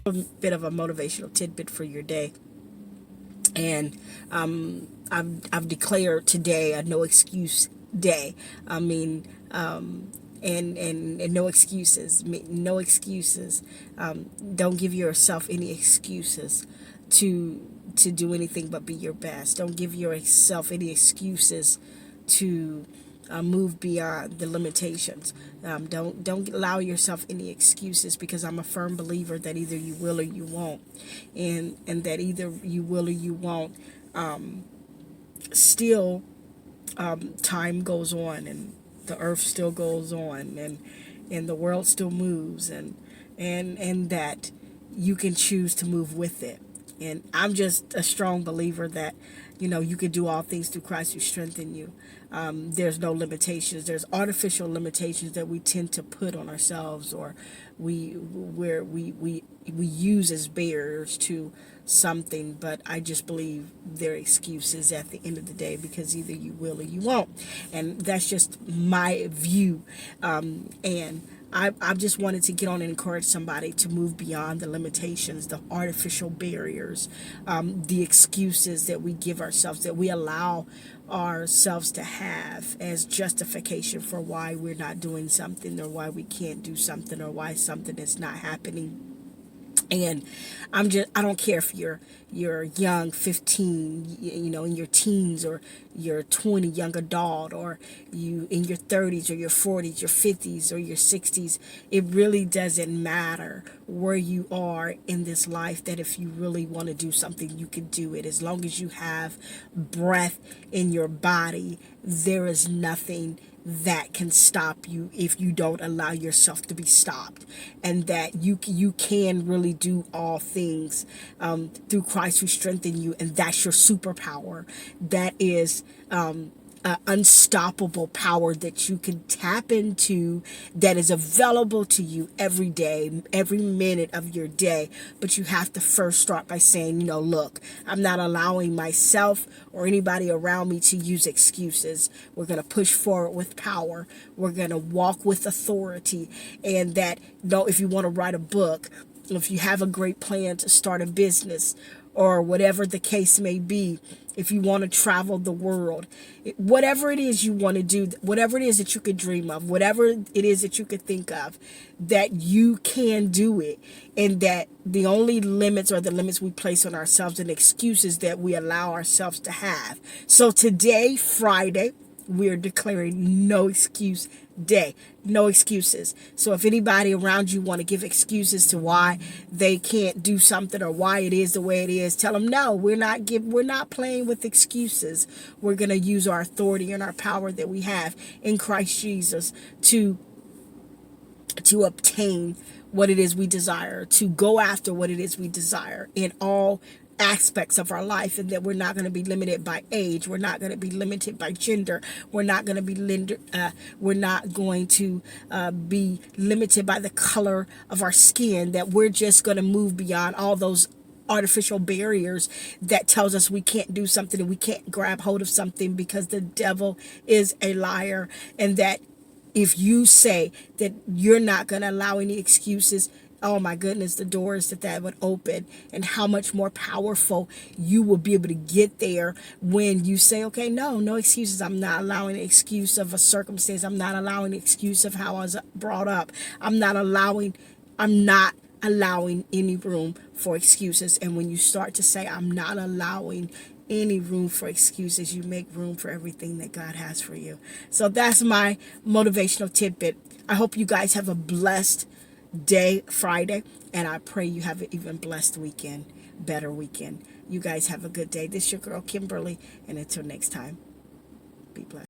A bit of a motivational tidbit for your day. And I've declared today a no excuse day. I mean, and no excuses. No excuses. Don't give yourself any excuses to do anything but be your best. Don't give yourself any excuses to move beyond the limitations. Don't allow yourself any excuses, because I'm a firm believer that either you will or you won't, and that either you will or you won't. Still, time goes on, and the earth still goes on, and the world still moves, and that you can choose to move with it. And I'm just a strong believer that, you can do all things through Christ who strengthen you. There's no limitations. There's artificial limitations that we tend to put on ourselves, or we use as barriers to something. But I just believe they're excuses at the end of the day, because either you will or you won't. And that's just my view. And I just wanted to get on and encourage somebody to move beyond the limitations, the artificial barriers, the excuses that we give ourselves, that we allow ourselves to have as justification for why we're not doing something, or why we can't do something, or why something is not happening. And I don't care if you're young, 15, in your teens, or you're 20, young adult, or you in your 30s, or your 40s, your 50s, or your 60s. It really doesn't matter where you are in this life, that if you really want to do something, you can do it. As long as you have breath in your body, there is nothing that can stop you if you don't allow yourself to be stopped. And that you can really do all things through Christ who strengthens you, and that's your superpower. That is unstoppable power that you can tap into, that is available to you every day, every minute of your day. But you have to first start by saying, look, I'm not allowing myself or anybody around me to use excuses. We're going to push forward with power. We're going to walk with authority. And that, if you want to write a book, if you have a great plan to start a business, or whatever the case may be, if you want to travel the world, whatever it is you want to do, whatever it is that you could dream of, whatever it is that you could think of, that you can do it. And that the only limits are the limits we place on ourselves, and excuses that we allow ourselves to have. So today, Friday, we're declaring no excuse day. No excuses. So if anybody around you want to give excuses to why they can't do something, or why it is the way it is, tell them, no, we're not playing with excuses. We're going to use our authority and our power that we have in Christ Jesus to obtain what it is we desire, to go after what it is we desire in all aspects of our life. And that we're not going to be limited by age, we're not going to be limited by gender, we're not going to be be limited by the color of our skin. That we're just going to move beyond all those artificial barriers that tells us we can't do something, and we can't grab hold of something, because the devil is a liar. And that if you say that you're not going to allow any excuses, oh my goodness, the doors that would open, and how much more powerful you will be able to get there when you say, okay, no excuses. I'm not allowing an excuse of a circumstance. I'm not allowing an excuse of how I was brought up. I'm not allowing any room for excuses. And when you start to say, I'm not allowing any room for excuses, you make room for everything that God has for you. So that's my motivational tidbit. I hope you guys have a blessed day, Friday, and I pray you have an even blessed weekend, better weekend. You guys have a good day. This is your girl Kimberly, and until next time, be blessed.